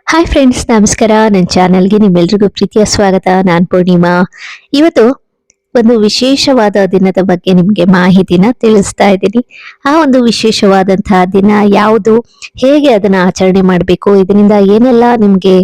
Hi friends, ನಮಸ್ಕಾರ. ನನ್ನ ಚಾನೆಲ್ಗೆ ನಿಮ್ಮೆಲ್ರಿಗೂ ಪ್ರೀತಿಯ ಸ್ವಾಗತ. ನಾನು ಪೂರ್ಣಿಮಾ. ಇವತ್ತು ಒಂದು ವಿಶೇಷವಾದ ದಿನದ ಬಗ್ಗೆ ನಿಮಗೆ ಮಾಹಿತಿನ ತಿಳಿಸ್ತಾ ಇದ್ದೀನಿ. ಆ ಒಂದು ವಿಶೇಷವಾದಂತಹ ದಿನ ಯಾವುದು, ಹೇಗೆ ಅದನ್ನ ಆಚರಣೆ ಮಾಡಬೇಕು, ಇದರಿಂದ ಏನೆಲ್ಲ ನಿಮ್ಗೆ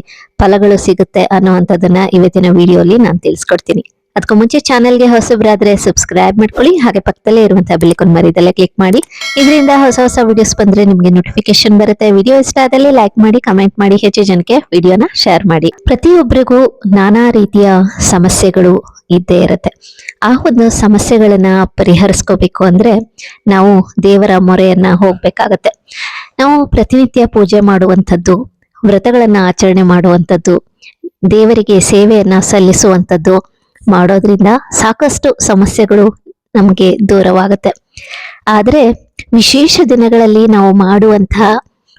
ಫಲಗಳು ಸಿಗುತ್ತೆ ಅನ್ನುವಂಥದ್ದನ್ನ ಇವತ್ತಿನ ವಿಡಿಯೋಲಿ ನಾನು ತಿಳಿಸ್ಕೊಡ್ತೀನಿ. ಅದಕ್ಕೂ ಮುಂಚೆ ಚಾನೆಲ್ಗೆ ಹೊಸಬ್ರಾದ್ರೆ ಸಬ್ಸ್ಕ್ರೈಬ್ ಮಾಡ್ಕೊಳ್ಳಿ, ಹಾಗೆ ಪಕ್ಕದಲ್ಲೇ ಇರುವಂತಹ ಬೆಲ್ ಐಕಾನ್ ಮರಿದಲ್ಲೇ ಕ್ಲಿಕ್ ಮಾಡಿ. ಇದರಿಂದ ಹೊಸ ಹೊಸ ವಿಡಿಯೋಸ್ ಬಂದ್ರೆ ನಿಮ್ಗೆ ನೋಟಿಫಿಕೇಶನ್ ಬರುತ್ತೆ. ವಿಡಿಯೋ ಇಷ್ಟ ಆದಲ್ಲಿ ಲೈಕ್ ಮಾಡಿ, ಕಮೆಂಟ್ ಮಾಡಿ, ಹೆಚ್ಚು ಜನಕ್ಕೆ ವಿಡಿಯೋನ ಶೇರ್ ಮಾಡಿ. ಪ್ರತಿಯೊಬ್ಬರಿಗೂ ನಾನಾ ರೀತಿಯ ಸಮಸ್ಯೆಗಳು ಇದ್ದೇ ಇರುತ್ತೆ. ಆ ಒಂದು ಸಮಸ್ಯೆಗಳನ್ನ ಪರಿಹರಿಸ್ಕೋಬೇಕು ಅಂದ್ರೆ ನಾವು ದೇವರ ಮೊರೆಯನ್ನ ಹೋಗ್ಬೇಕಾಗತ್ತೆ. ನಾವು ಪ್ರತಿನಿತ್ಯ ಪೂಜೆ ಮಾಡುವಂಥದ್ದು, ವ್ರತಗಳನ್ನ ಆಚರಣೆ ಮಾಡುವಂಥದ್ದು, ದೇವರಿಗೆ ಸೇವೆಯನ್ನ ಸಲ್ಲಿಸುವಂಥದ್ದು ಮಾಡೋದ್ರಿಂದ ಸಾಕಷ್ಟು ಸಮಸ್ಯೆಗಳು ನಮಗೆ ದೂರವಾಗುತ್ತೆ. ಆದ್ರೆ ವಿಶೇಷ ದಿನಗಳಲ್ಲಿ ನಾವು ಮಾಡುವಂತಹ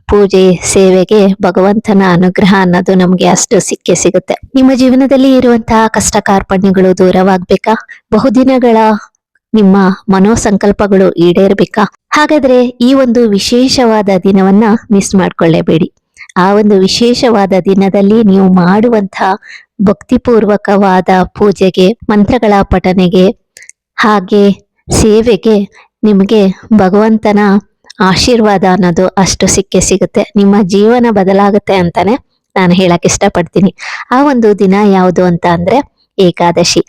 ಪೂಜೆ ಸೇವೆಗೆ ಭಗವಂತನ ಅನುಗ್ರಹ ಅನ್ನೋದು ನಮ್ಗೆ ಅಷ್ಟು ಸಿಕ್ಕೇ ಸಿಗುತ್ತೆ. ನಿಮ್ಮ ಜೀವನದಲ್ಲಿ ಇರುವಂತಹ ಕಷ್ಟ ಕಾರ್ಪಣ್ಯಗಳು ದೂರವಾಗ್ಬೇಕಾ? ಬಹುದಿನಗಳ ನಿಮ್ಮ ಮನೋಸಂಕಲ್ಪಗಳು ಈಡೇರ್ಬೇಕಾ? ಹಾಗಾದ್ರೆ ಈ ಒಂದು ವಿಶೇಷವಾದ ದಿನವನ್ನ ಮಿಸ್ ಮಾಡ್ಕೊಳ್ಳೇಬೇಡಿ. ಆ ಒಂದು ವಿಶೇಷವಾದ ದಿನದಲ್ಲಿ ನೀವು ಮಾಡುವಂತಹ ಭಕ್ತಿಪೂರ್ವಕವಾದ ಪೂಜೆಗೆ, ಮಂತ್ರಗಳ ಪಠನೆಗೆ, ಹಾಗೆ ಸೇವೆಗೆ ನಿಮಗೆ ಭಗವಂತನ ಆಶೀರ್ವಾದ ಅನ್ನೋದು ಅಷ್ಟು ಸಿಕ್ಕೇ ಸಿಗುತ್ತೆ. ನಿಮ್ಮ ಜೀವನ ಬದಲಾಗುತ್ತೆ ಅಂತಾನೆ ನಾನು ಹೇಳಕ್ ಇಷ್ಟಪಡ್ತೀನಿ. ಆ ಒಂದು ದಿನ ಯಾವುದು ಅಂತ ಅಂದ್ರೆ ಏಕಾದಶಿ.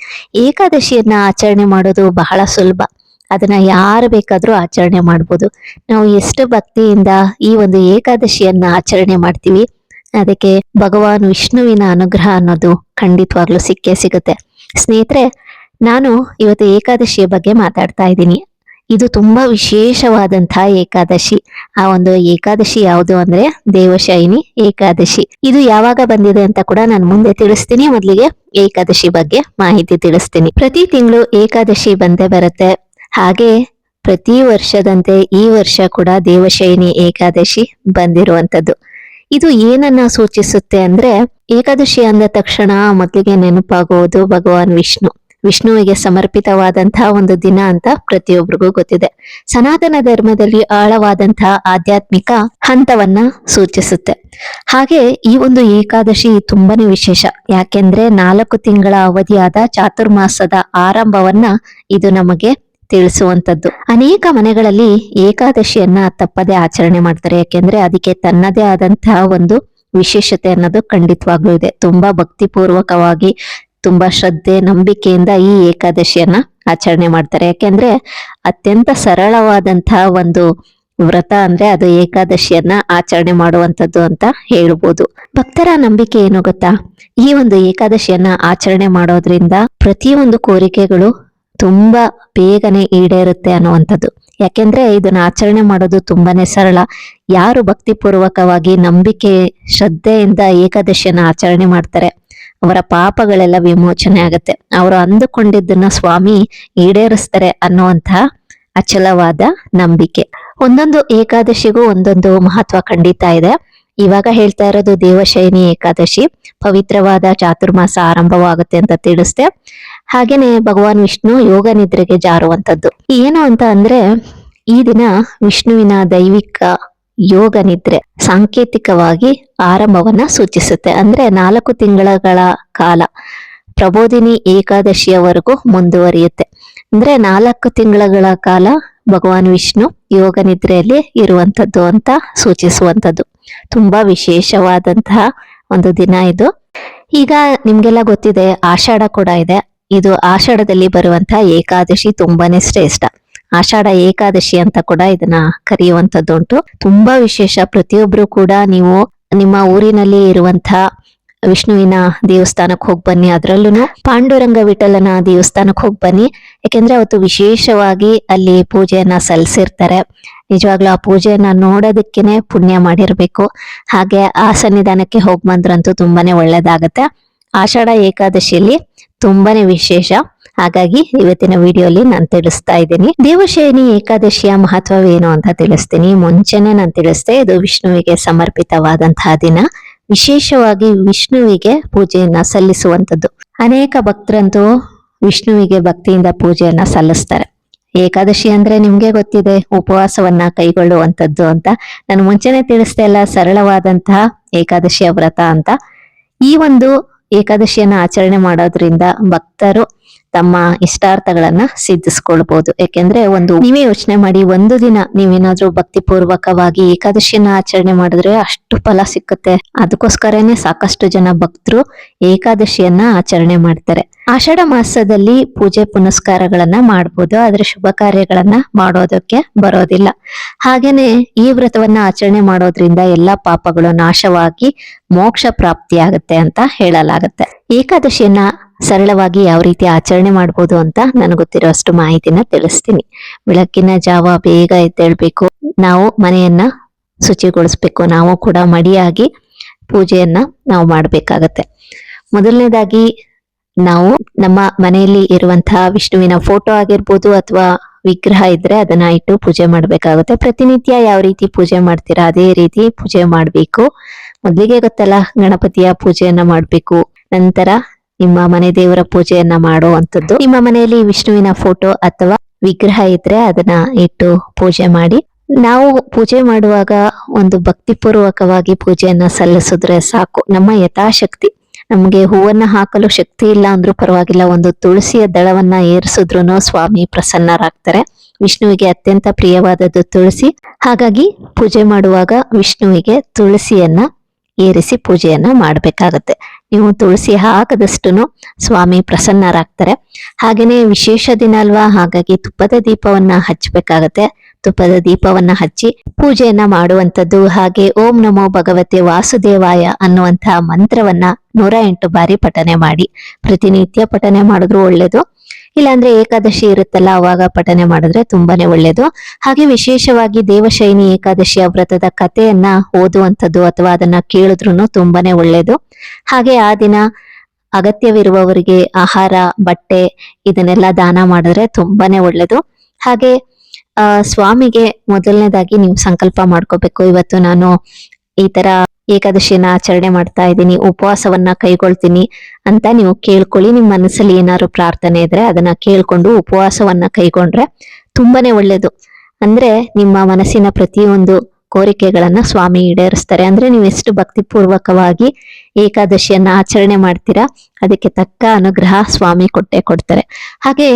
ಏಕಾದಶಿಯನ್ನ ಆಚರಣೆ ಮಾಡೋದು ಬಹಳ ಸುಲಭ. ಅದನ್ನ ಯಾರು ಬೇಕಾದ್ರೂ ಆಚರಣೆ ಮಾಡ್ಬೋದು. ನಾವು ಎಷ್ಟು ಭಕ್ತಿಯಿಂದ ಈ ಒಂದು ಏಕಾದಶಿಯನ್ನ ಆಚರಣೆ ಮಾಡ್ತೀವಿ, ಅದಕ್ಕೆ ಭಗವಾನ್ ವಿಷ್ಣುವಿನ ಅನುಗ್ರಹ ಅನ್ನೋದು ಖಂಡಿತವಾಗ್ಲೂ ಸಿಕ್ಕೇ ಸಿಗುತ್ತೆ. ಸ್ನೇಹಿತರೆ, ನಾನು ಇವತ್ತು ಏಕಾದಶಿಯ ಬಗ್ಗೆ ಮಾತಾಡ್ತಾ ಇದ್ದೀನಿ. ಇದು ತುಂಬಾ ವಿಶೇಷವಾದಂತಹ ಏಕಾದಶಿ. ಆ ಒಂದು ಏಕಾದಶಿ ಯಾವುದು ಅಂದ್ರೆ ದೇವಶಯನಿ ಏಕಾದಶಿ. ಇದು ಯಾವಾಗ ಬಂದಿದೆ ಅಂತ ಕೂಡ ನಾನು ಮುಂದೆ ತಿಳಿಸ್ತೀನಿ. ಮೊದಲಿಗೆ ಏಕಾದಶಿ ಬಗ್ಗೆ ಮಾಹಿತಿ ತಿಳಿಸ್ತೀನಿ. ಪ್ರತಿ ತಿಂಗಳು ಏಕಾದಶಿ ಬಂದೇ ಬರುತ್ತೆ. ಹಾಗೆ ಪ್ರತಿ ವರ್ಷದಂತೆ ಈ ವರ್ಷ ಕೂಡ ದೇವಶಯನಿ ಏಕಾದಶಿ ಬಂದಿರುವಂತದ್ದು. ಇದು ಏನನ್ನ ಸೂಚಿಸುತ್ತೆ ಅಂದ್ರೆ, ಏಕಾದಶಿ ಅಂದ ತಕ್ಷಣ ಮೊದಲಿಗೆ ನೆನಪಾಗುವುದು ಭಗವಾನ್ ವಿಷ್ಣುವಿಗೆ ಸಮರ್ಪಿತವಾದಂತಹ ಒಂದು ದಿನ ಅಂತ ಪ್ರತಿಯೊಬ್ಬರಿಗೂ ಗೊತ್ತಿದೆ. ಸನಾತನ ಧರ್ಮದಲ್ಲಿ ಆಳವಾದಂತಹ ಆಧ್ಯಾತ್ಮಿಕ ಹಂತವನ್ನ ಸೂಚಿಸುತ್ತೆ. ಹಾಗೆ ಈ ಒಂದು ಏಕಾದಶಿ ತುಂಬಾನೇ ವಿಶೇಷ. ಯಾಕೆಂದ್ರೆ 4 ತಿಂಗಳ ಅವಧಿಯಾದ ಚಾತುರ್ಮಾಸದ ಆರಂಭವನ್ನ ಇದು ನಮಗೆ ತಿಳಿಸುವಂತದ್ದು. ಅನೇಕ ಮನೆಗಳಲ್ಲಿ ಏಕಾದಶಿಯನ್ನ ತಪ್ಪದೆ ಆಚರಣೆ ಮಾಡ್ತಾರೆ. ಯಾಕೆಂದ್ರೆ ಅದಕ್ಕೆ ತನ್ನದೇ ಆದಂತಹ ಒಂದು ವಿಶೇಷತೆ ಅನ್ನೋದು ಖಂಡಿತವಾಗ್ಲೂ ಇದೆ. ತುಂಬಾ ಭಕ್ತಿಪೂರ್ವಕವಾಗಿ, ತುಂಬಾ ಶ್ರದ್ಧೆ, ನಂಬಿಕೆಯಿಂದ ಈ ಏಕಾದಶಿಯನ್ನ ಆಚರಣೆ ಮಾಡ್ತಾರೆ. ಯಾಕೆಂದ್ರೆ ಅತ್ಯಂತ ಸರಳವಾದಂತಹ ಒಂದು ವ್ರತ ಅಂದ್ರೆ ಅದು ಏಕಾದಶಿಯನ್ನ ಆಚರಣೆ ಮಾಡುವಂತದ್ದು ಅಂತ ಹೇಳ್ಬೋದು. ಭಕ್ತರ ನಂಬಿಕೆ ಏನು ಗೊತ್ತಾ? ಈ ಒಂದು ಏಕಾದಶಿಯನ್ನ ಆಚರಣೆ ಮಾಡೋದ್ರಿಂದ ಪ್ರತಿಯೊಂದು ಕೋರಿಕೆಗಳು ತುಂಬಾ ಬೇಗನೆ ಈಡೇರುತ್ತೆ ಅನ್ನುವಂಥದ್ದು. ಯಾಕೆಂದ್ರೆ ಇದನ್ನ ಆಚರಣೆ ಮಾಡೋದು ತುಂಬಾನೇ ಸರಳ. ಯಾರು ಭಕ್ತಿಪೂರ್ವಕವಾಗಿ ನಂಬಿಕೆ ಶ್ರದ್ಧೆಯಿಂದ ಏಕಾದಶಿಯನ್ನ ಆಚರಣೆ ಮಾಡ್ತಾರೆ, ಅವರ ಪಾಪಗಳೆಲ್ಲ ವಿಮೋಚನೆ ಆಗುತ್ತೆ. ಅವರು ಅಂದುಕೊಂಡಿದ್ದನ್ನ ಸ್ವಾಮಿ ಈಡೇರಿಸ್ತಾರೆ ಅನ್ನುವಂತಹ ಅಚಲವಾದ ನಂಬಿಕೆ. ಒಂದೊಂದು ಏಕಾದಶಿಗೂ ಒಂದೊಂದು ಮಹತ್ವ ಖಂಡಿತ ಇದೆ. ಇವಾಗ ಹೇಳ್ತಾ ಇರೋದು ದೇವಶಯನಿ ಏಕಾದಶಿ, ಪವಿತ್ರವಾದ ಚಾತುರ್ಮಾಸ ಆರಂಭವಾಗುತ್ತೆ ಅಂತ ತಿಳಿಸ್ದೆ. ಹಾಗೇನೆ ಭಗವಾನ್ ವಿಷ್ಣು ಯೋಗ ನಿದ್ರೆಗೆ ಜಾರುವಂತದ್ದು. ಏನು ಅಂತ ಅಂದ್ರೆ, ಈ ದಿನ ವಿಷ್ಣುವಿನ ದೈವಿಕ ಯೋಗ ನಿದ್ರೆ ಸಾಂಕೇತಿಕವಾಗಿ ಆರಂಭವನ್ನ ಸೂಚಿಸುತ್ತೆ. ಅಂದ್ರೆ 4 ತಿಂಗಳ ಕಾಲ ಪ್ರಬೋಧಿನಿ ಏಕಾದಶಿಯವರೆಗೂ ಮುಂದುವರಿಯುತ್ತೆ. ಅಂದ್ರೆ 4 ತಿಂಗಳ ಕಾಲ ಭಗವಾನ್ ವಿಷ್ಣು ಯೋಗ ನಿದ್ರೆಯಲ್ಲಿ ಇರುವಂತದ್ದು ಅಂತ ಸೂಚಿಸುವಂತದ್ದು. ತುಂಬಾ ವಿಶೇಷವಾದಂತಹ ಒಂದು ದಿನ ಇದು. ಈಗ ನಿಮ್ಗೆಲ್ಲ ಗೊತ್ತಿದೆ, ಆಷಾಢ ಕೂಡ ಇದೆ. ಇದು ಆಷಾಢದಲ್ಲಿ ಬರುವಂತಹ ಏಕಾದಶಿ ತುಂಬಾನೇ ಶ್ರೇಷ್ಠ. ಆಷಾಢ ಏಕಾದಶಿ ಅಂತ ಕೂಡ ಇದನ್ನ ಕರೆಯುವಂತದ್ದುಂಟು. ತುಂಬಾ ವಿಶೇಷ. ಪ್ರತಿಯೊಬ್ರು ಕೂಡ ನೀವು ನಿಮ್ಮ ಊರಿನಲ್ಲಿ ಇರುವಂತಹ ವಿಷ್ಣುವಿನ ದೇವಸ್ಥಾನಕ್ಕೆ ಹೋಗಿ ಬನ್ನಿ. ಅದ್ರಲ್ಲೂ ಪಾಂಡುರಂಗ ವಿಠಲನ ದೇವಸ್ಥಾನಕ್ಕೆ ಹೋಗಿ ಬನ್ನಿ. ಯಾಕೆಂದ್ರೆ ಅವತ್ತು ವಿಶೇಷವಾಗಿ ಅಲ್ಲಿ ಪೂಜೆಯನ್ನ ಸಲ್ಲಿಸಿರ್ತಾರೆ. ನಿಜವಾಗ್ಲೂ ಆ ಪೂಜೆಯನ್ನ ನೋಡೋದಕ್ಕೇನೆ ಪುಣ್ಯ ಮಾಡಿರ್ಬೇಕು. ಹಾಗೆ ಆ ಸನ್ನಿಧಾನಕ್ಕೆ ಹೋಗಿ ಬಂದ್ರಂತೂ ತುಂಬಾನೇ ಒಳ್ಳೇದಾಗತ್ತೆ. ಆಷಾಢ ಏಕಾದಶಿಯಲ್ಲಿ ತುಂಬಾನೇ ವಿಶೇಷ. ಹಾಗಾಗಿ ಇವತ್ತಿನ ವಿಡಿಯೋಲಿ ನಾನು ತಿಳಿಸ್ತಾ ಇದ್ದೀನಿ. ದೇವಶಯನಿ ಏಕಾದಶಿಯ ಮಹತ್ವವೇನು ಅಂತ ತಿಳಿಸ್ತೀನಿ. ಮುಂಚೆನೆ ನಾನು ತಿಳಿಸ್ದೆ, ಇದು ವಿಷ್ಣುವಿಗೆ ಸಮರ್ಪಿತವಾದಂತಹ ದಿನ. ವಿಶೇಷವಾಗಿ ವಿಷ್ಣುವಿಗೆ ಪೂಜೆಯನ್ನ ಸಲ್ಲಿಸುವಂತದ್ದು. ಅನೇಕ ಭಕ್ತರಂತೂ ವಿಷ್ಣುವಿಗೆ ಭಕ್ತಿಯಿಂದ ಪೂಜೆಯನ್ನ ಸಲ್ಲಿಸ್ತಾರೆ. ಏಕಾದಶಿ ಅಂದ್ರೆ ನಿಮ್ಗೆ ಗೊತ್ತಿದೆ, ಉಪವಾಸವನ್ನ ಕೈಗೊಳ್ಳುವಂತದ್ದು ಅಂತ. ನಾನು ಮುಂಚೆನೆ ತಿಳಿಸ್ದೆ ಅಲ್ಲ, ಸರಳವಾದಂತಹ ಏಕಾದಶಿಯ ವ್ರತ ಅಂತ. ಈ ಒಂದು ಏಕಾದಶಿಯನ್ನ ಆಚರಣೆ ಮಾಡೋದ್ರಿಂದ ಭಕ್ತರು ತಮ್ಮ ಇಷ್ಟಾರ್ಥಗಳನ್ನ ಸಿದ್ಧಿಸ್ಕೊಳ್ಬಹುದು. ಯಾಕೆಂದ್ರೆ ನೀವೇ ಯೋಚನೆ ಮಾಡಿ, ಒಂದು ದಿನ ನೀವೇನಾದ್ರೂ ಭಕ್ತಿ ಪೂರ್ವಕವಾಗಿ ಏಕಾದಶಿಯನ್ನ ಆಚರಣೆ ಮಾಡಿದ್ರೆ ಅಷ್ಟು ಫಲ ಸಿಕ್ಕುತ್ತೆ. ಅದಕ್ಕೋಸ್ಕರನೇ ಸಾಕಷ್ಟು ಜನ ಭಕ್ತರು ಏಕಾದಶಿಯನ್ನ ಆಚರಣೆ ಮಾಡ್ತಾರೆ. ಆಷಾಢ ಮಾಸದಲ್ಲಿ ಪೂಜೆ ಪುನಸ್ಕಾರಗಳನ್ನ ಮಾಡ್ಬೋದು, ಆದ್ರೆ ಶುಭ ಕಾರ್ಯಗಳನ್ನ ಮಾಡೋದಕ್ಕೆ ಬರೋದಿಲ್ಲ. ಹಾಗೇನೆ ಈ ವ್ರತವನ್ನ ಆಚರಣೆ ಮಾಡೋದ್ರಿಂದ ಎಲ್ಲಾ ಪಾಪಗಳು ನಾಶವಾಗಿ ಮೋಕ್ಷ ಪ್ರಾಪ್ತಿಯಾಗುತ್ತೆ ಅಂತ ಹೇಳಲಾಗುತ್ತೆ. ಏಕಾದಶಿಯನ್ನ ಸರಳವಾಗಿ ಯಾವ ರೀತಿ ಆಚರಣೆ ಮಾಡ್ಬೋದು ಅಂತ ನನಗೆ ಗೊತ್ತಿರೋಷ್ಟು ಮಾಹಿತಿನ ತಿಳಿಸ್ತೀನಿ. ಬೆಳಗ್ಗಿನ ಜಾವ ಬೇಗ ಎದ್ದೇಳ್ಬೇಕು, ನಾವು ಮನೆಯನ್ನ ಶುಚಿಗೊಳಿಸ್ಬೇಕು, ನಾವು ಕೂಡ ಮಡಿಯಾಗಿ ಪೂಜೆಯನ್ನ ನಾವು ಮಾಡ್ಬೇಕಾಗತ್ತೆ. ಮೊದಲನೇದಾಗಿ ನಾವು ನಮ್ಮ ಮನೆಯಲ್ಲಿ ಇರುವಂತಹ ವಿಷ್ಣುವಿನ ಫೋಟೋ ಆಗಿರ್ಬೋದು ಅಥವಾ ವಿಗ್ರಹ ಇದ್ರೆ ಅದನ್ನ ಇಟ್ಟು ಪೂಜೆ ಮಾಡ್ಬೇಕಾಗುತ್ತೆ. ಪ್ರತಿನಿತ್ಯ ಯಾವ ರೀತಿ ಪೂಜೆ ಮಾಡ್ತೀರಾ ಅದೇ ರೀತಿ ಪೂಜೆ ಮಾಡ್ಬೇಕು. ಮೊದಲಿಗೆ ಗೊತ್ತಲ್ಲ, ಗಣಪತಿಯ ಪೂಜೆಯನ್ನ ಮಾಡ್ಬೇಕು. ನಂತರ ನಿಮ್ಮ ಮನೆ ದೇವರ ಪೂಜೆಯನ್ನ ಮಾಡುವಂಥದ್ದು. ನಿಮ್ಮ ಮನೆಯಲ್ಲಿ ವಿಷ್ಣುವಿನ ಫೋಟೋ ಅಥವಾ ವಿಗ್ರಹ ಇದ್ರೆ ಅದನ್ನ ಇಟ್ಟು ಪೂಜೆ ಮಾಡಿ. ನಾವು ಪೂಜೆ ಮಾಡುವಾಗ ಒಂದು ಭಕ್ತಿಪೂರ್ವಕವಾಗಿ ಪೂಜೆಯನ್ನ ಸಲ್ಲಿಸಿದ್ರೆ ಸಾಕು. ನಮ್ಮ ಯಥಾಶಕ್ತಿ, ನಮ್ಗೆ ಹೂವನ್ನ ಹಾಕಲು ಶಕ್ತಿ ಇಲ್ಲ ಅಂದ್ರೂ ಪರವಾಗಿಲ್ಲ, ಒಂದು ತುಳಸಿಯ ದಳವನ್ನ ಏರಿಸಿದ್ರು ಸ್ವಾಮಿ ಪ್ರಸನ್ನರಾಗ್ತಾರೆ. ವಿಷ್ಣುವಿಗೆ ಅತ್ಯಂತ ಪ್ರಿಯವಾದದ್ದು ತುಳಸಿ. ಹಾಗಾಗಿ ಪೂಜೆ ಮಾಡುವಾಗ ವಿಷ್ಣುವಿಗೆ ತುಳಸಿಯನ್ನ ಏರಿಸಿ ಪೂಜೆಯನ್ನ ಮಾಡ್ಬೇಕಾಗತ್ತೆ. ನೀವು ತುಳಸಿ ಹಾಕದಷ್ಟುನು ಸ್ವಾಮಿ ಪ್ರಸನ್ನರಾಗ್ತಾರೆ. ಹಾಗೇನೆ ವಿಶೇಷ ದಿನ ಅಲ್ವಾ, ಹಾಗಾಗಿ ತುಪ್ಪದ ದೀಪವನ್ನ ಹಚ್ಬೇಕಾಗತ್ತೆ. ತುಪ್ಪದ ದೀಪವನ್ನ ಹಚ್ಚಿ ಪೂಜೆಯನ್ನ ಮಾಡುವಂಥದ್ದು. ಹಾಗೆ ಓಂ ನಮೋ ಭಗವತೆ ವಾಸುದೇವಾಯ ಅನ್ನುವಂತಹ ಮಂತ್ರವನ್ನ 108 ಬಾರಿ ಪಠನೆ ಮಾಡಿ. ಪ್ರತಿನಿತ್ಯ ಪಠನೆ ಮಾಡಿದ್ರು ಒಳ್ಳೇದು, ಇಲ್ಲಾಂದ್ರೆ ಏಕಾದಶಿ ಇರುತ್ತಲ್ಲ ಅವಾಗ ಪಠನೆ ಮಾಡಿದ್ರೆ ತುಂಬಾನೇ ಒಳ್ಳೇದು. ಹಾಗೆ ವಿಶೇಷವಾಗಿ ದೇವಶಯನಿ ಏಕಾದಶಿಯ ವ್ರತದ ಕಥೆಯನ್ನ ಓದುವಂಥದ್ದು ಅಥವಾ ಅದನ್ನ ಕೇಳಿದ್ರು ತುಂಬಾನೇ ಒಳ್ಳೇದು. ಹಾಗೆ ಆ ದಿನ ಅಗತ್ಯವಿರುವವರಿಗೆ ಆಹಾರ, ಬಟ್ಟೆ ಇದನ್ನೆಲ್ಲ ದಾನ ಮಾಡಿದ್ರೆ ತುಂಬಾನೇ ಒಳ್ಳೇದು. ಹಾಗೆ ಸ್ವಾಮಿಗೆ ಮೊದಲನೇದಾಗಿ ನೀವು ಸಂಕಲ್ಪ ಮಾಡ್ಕೋಬೇಕು, ಇವತ್ತು ನಾನು ಈ ತರ ಏಕಾದಶಿಯನ್ನ ಆಚರಣೆ ಮಾಡ್ತಾ ಇದ್ದೀನಿ, ಉಪವಾಸವನ್ನ ಕೈಗೊಳ್ತೀನಿ ಅಂತ ನೀವು ಕೇಳ್ಕೊಳ್ಳಿ. ನಿಮ್ ಮನಸ್ಸಲ್ಲಿ ಏನಾದ್ರು ಪ್ರಾರ್ಥನೆ ಇದ್ರೆ ಅದನ್ನ ಕೇಳ್ಕೊಂಡು ಉಪವಾಸವನ್ನ ಕೈಗೊಂಡ್ರೆ ತುಂಬಾನೇ ಒಳ್ಳೇದು. ಅಂದ್ರೆ ನಿಮ್ಮ ಮನಸ್ಸಿನ ಪ್ರತಿಯೊಂದು ಕೋರಿಕೆಗಳನ್ನ ಸ್ವಾಮಿ ಈಡೇರಿಸ್ತಾರೆ. ಅಂದ್ರೆ ನೀವು ಎಷ್ಟು ಭಕ್ತಿಪೂರ್ವಕವಾಗಿ ಏಕಾದಶಿಯನ್ನ ಆಚರಣೆ ಮಾಡ್ತೀರಾ ಅದಕ್ಕೆ ತಕ್ಕ ಅನುಗ್ರಹ ಸ್ವಾಮಿ ಕೊಟ್ಟೆ ಕೊಡ್ತಾರೆ. ಹಾಗೆ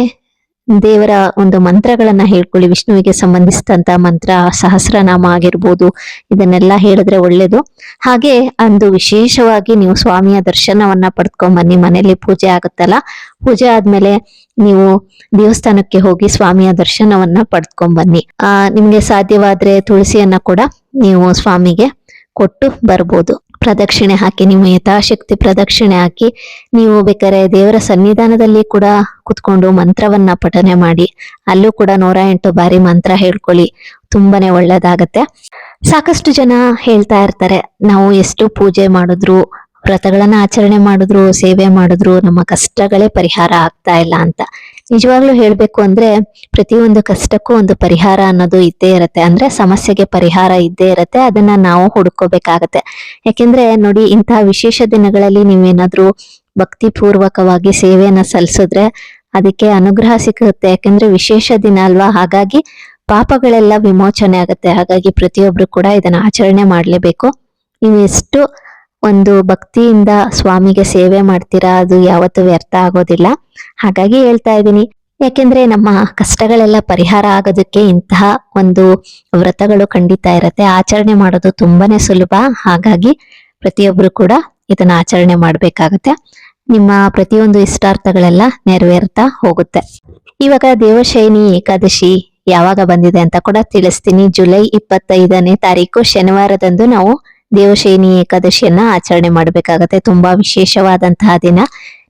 ದೇವರ ಒಂದು ಮಂತ್ರಗಳನ್ನ ಹೇಳ್ಕೊಳ್ಳಿ. ವಿಷ್ಣುವಿಗೆ ಸಂಬಂಧಿಸಿದಂತ ಮಂತ್ರ, ಸಹಸ್ರನಾಮ ಆಗಿರ್ಬೋದು, ಇದನ್ನೆಲ್ಲ ಹೇಳಿದ್ರೆ ಒಳ್ಳೇದು. ಹಾಗೆ ಅಂದು ವಿಶೇಷವಾಗಿ ನೀವು ಸ್ವಾಮಿಯ ದರ್ಶನವನ್ನ ಪಡ್ಕೊಂಬನ್ನಿ. ಮನೇಲಿ ಪೂಜೆ ಆಗುತ್ತಲ್ಲ, ಪೂಜೆ ಆದ್ಮೇಲೆ ನೀವು ದೇವಸ್ಥಾನಕ್ಕೆ ಹೋಗಿ ಸ್ವಾಮಿಯ ದರ್ಶನವನ್ನ ಪಡ್ಕೊಂಬನ್ನಿ. ನಿಮ್ಗೆ ಸಾಧ್ಯವಾದ್ರೆ ತುಳಸಿಯನ್ನ ಕೂಡ ನೀವು ಸ್ವಾಮಿಗೆ ಕೊಟ್ಟು ಬರ್ಬೋದು. ಪ್ರದಕ್ಷಿಣೆ ಹಾಕಿ, ನಿಮ್ಮ ಯಥಾಶಕ್ತಿ ಪ್ರದಕ್ಷಿಣೆ ಹಾಕಿ, ನೀವು ಬೇಕಾದ್ರೆ ದೇವರ ಸನ್ನಿಧಾನದಲ್ಲಿ ಕೂಡ ಕುತ್ಕೊಂಡು ಮಂತ್ರವನ್ನ ಪಠನೆ ಮಾಡಿ. ಅಲ್ಲೂ ಕೂಡ 108 ಬಾರಿ ಮಂತ್ರ ಹೇಳ್ಕೊಳ್ಳಿ, ತುಂಬಾನೇ ಒಳ್ಳೇದಾಗತ್ತೆ. ಸಾಕಷ್ಟು ಜನ ಹೇಳ್ತಾ ಇರ್ತಾರೆ, ನಾವು ಎಷ್ಟು ಪೂಜೆ ಮಾಡಿದ್ರು, ವ್ರತಗಳನ್ನ ಆಚರಣೆ ಮಾಡಿದ್ರು, ಸೇವೆ ಮಾಡಿದ್ರು ನಮ್ಮ ಕಷ್ಟಗಳೇ ಪರಿಹಾರ ಆಗ್ತಾ ಇಲ್ಲ ಅಂತ. ನಿಜವಾಗ್ಲೂ ಹೇಳ್ಬೇಕು ಅಂದ್ರೆ ಪ್ರತಿಯೊಂದು ಕಷ್ಟಕ್ಕೂ ಒಂದು ಪರಿಹಾರ ಅನ್ನೋದು ಇದ್ದೇ ಇರತ್ತೆ. ಅಂದ್ರೆ ಸಮಸ್ಯೆಗೆ ಪರಿಹಾರ ಇದ್ದೇ ಇರತ್ತೆ, ಅದನ್ನ ನಾವು ಹುಡ್ಕೋಬೇಕಾಗತ್ತೆ. ಯಾಕೆಂದ್ರೆ ನೋಡಿ, ಇಂತಹ ವಿಶೇಷ ದಿನಗಳಲ್ಲಿ ನೀವೇನಾದ್ರೂ ಭಕ್ತಿ ಪೂರ್ವಕವಾಗಿ ಸೇವೆಯನ್ನ ಸಲ್ಲಿಸಿದ್ರೆ ಅದಕ್ಕೆ ಅನುಗ್ರಹ ಸಿಗುತ್ತೆ. ಯಾಕಂದ್ರೆ ವಿಶೇಷ ದಿನ ಅಲ್ವಾ, ಹಾಗಾಗಿ ಪಾಪಗಳೆಲ್ಲ ವಿಮೋಚನೆ ಆಗುತ್ತೆ. ಹಾಗಾಗಿ ಪ್ರತಿಯೊಬ್ರು ಕೂಡ ಇದನ್ನ ಆಚರಣೆ ಮಾಡ್ಲೇಬೇಕು. ನೀವು ಎಷ್ಟು ಒಂದು ಭಕ್ತಿಯಿಂದ ಸ್ವಾಮಿಗೆ ಸೇವೆ ಮಾಡ್ತೀರಾ ಅದು ಯಾವತ್ತೂ ವ್ಯರ್ಥ ಆಗೋದಿಲ್ಲ. ಹಾಗಾಗಿ ಹೇಳ್ತಾ ಇದ್ದೀನಿ, ಯಾಕೆಂದ್ರೆ ನಮ್ಮ ಕಷ್ಟಗಳೆಲ್ಲ ಪರಿಹಾರ ಆಗೋದಕ್ಕೆ ಇಂತಹ ಒಂದು ವ್ರತಗಳು ಖಂಡಿತ ಇರತ್ತೆ. ಆಚರಣೆ ಮಾಡೋದು ತುಂಬಾನೇ ಸುಲಭ. ಹಾಗಾಗಿ ಪ್ರತಿಯೊಬ್ರು ಕೂಡ ಇದನ್ನ ಆಚರಣೆ ಮಾಡ್ಬೇಕಾಗತ್ತೆ. ನಿಮ್ಮ ಪ್ರತಿಯೊಂದು ಇಷ್ಟಾರ್ಥಗಳೆಲ್ಲ ನೆರವೇರ್ತಾ ಹೋಗುತ್ತೆ. ಇವಾಗ ದೇವಶಯನಿ ಏಕಾದಶಿ ಯಾವಾಗ ಬಂದಿದೆ ಅಂತ ಕೂಡ ತಿಳಿಸ್ತೀನಿ. ಜುಲೈ 25ನೇ ತಾರೀಕು ಶನಿವಾರದಂದು ನಾವು ದೇವಶಯನಿ ಏಕಾದಶಿಯನ್ನ ಆಚರಣೆ ಮಾಡ್ಬೇಕಾಗತ್ತೆ. ತುಂಬಾ ವಿಶೇಷವಾದಂತಹ ದಿನ.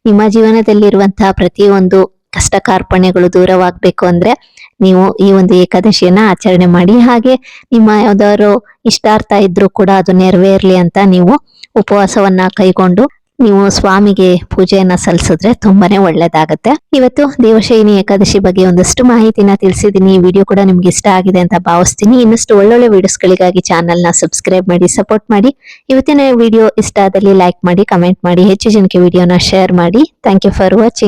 ನಿಮ್ಮ ಜೀವನದಲ್ಲಿರುವಂತಹ ಪ್ರತಿಯೊಂದು ಕಷ್ಟ ಕಾರ್ಪಣ್ಯಗಳು ದೂರವಾಗ್ಬೇಕು ಅಂದ್ರೆ ನೀವು ಈ ಒಂದು ಏಕಾದಶಿಯನ್ನ ಆಚರಣೆ ಮಾಡಿ. ಹಾಗೆ ನಿಮ್ಮ ಯಾವ್ದಾದ್ರು ಇಷ್ಟಾರ್ಥ ಇದ್ರೂ ಕೂಡ ಅದು ನೆರವೇರ್ಲಿ ಅಂತ ನೀವು ಉಪವಾಸವನ್ನ ಕೈಗೊಂಡು ನೀವು ಸ್ವಾಮಿಗೆ ಪೂಜೆಯನ್ನ ಸಲ್ಲಿಸಿದ್ರೆ ತುಂಬಾನೇ ಒಳ್ಳೇದಾಗತ್ತೆ. ಇವತ್ತು ದೇವಶಯನಿ ಏಕಾದಶಿ ಬಗ್ಗೆ ಒಂದಷ್ಟು ಮಾಹಿತಿನ ತಿಳಿಸಿದೀನಿ. ಈ ವಿಡಿಯೋ ಕೂಡ ನಿಮ್ಗೆ ಇಷ್ಟ ಆಗಿದೆ ಅಂತ ಭಾವಿಸ್ತೀನಿ. ಇನ್ನಷ್ಟು ಒಳ್ಳೊಳ್ಳೆ ವಿಡಿಯೋಸ್ಗಳಿಗಾಗಿ ಚಾನೆಲ್ ನ ಸಬ್ಸ್ಕ್ರೈಬ್ ಮಾಡಿ, ಸಪೋರ್ಟ್ ಮಾಡಿ. ಇವತ್ತಿನ ವಿಡಿಯೋ ಇಷ್ಟ ಆದಲ್ಲಿ ಲೈಕ್ ಮಾಡಿ, ಕಮೆಂಟ್ ಮಾಡಿ, ಹೆಚ್ಚು ಜನಕ್ಕೆ ವಿಡಿಯೋನ ಶೇರ್ ಮಾಡಿ. Thank you for watching.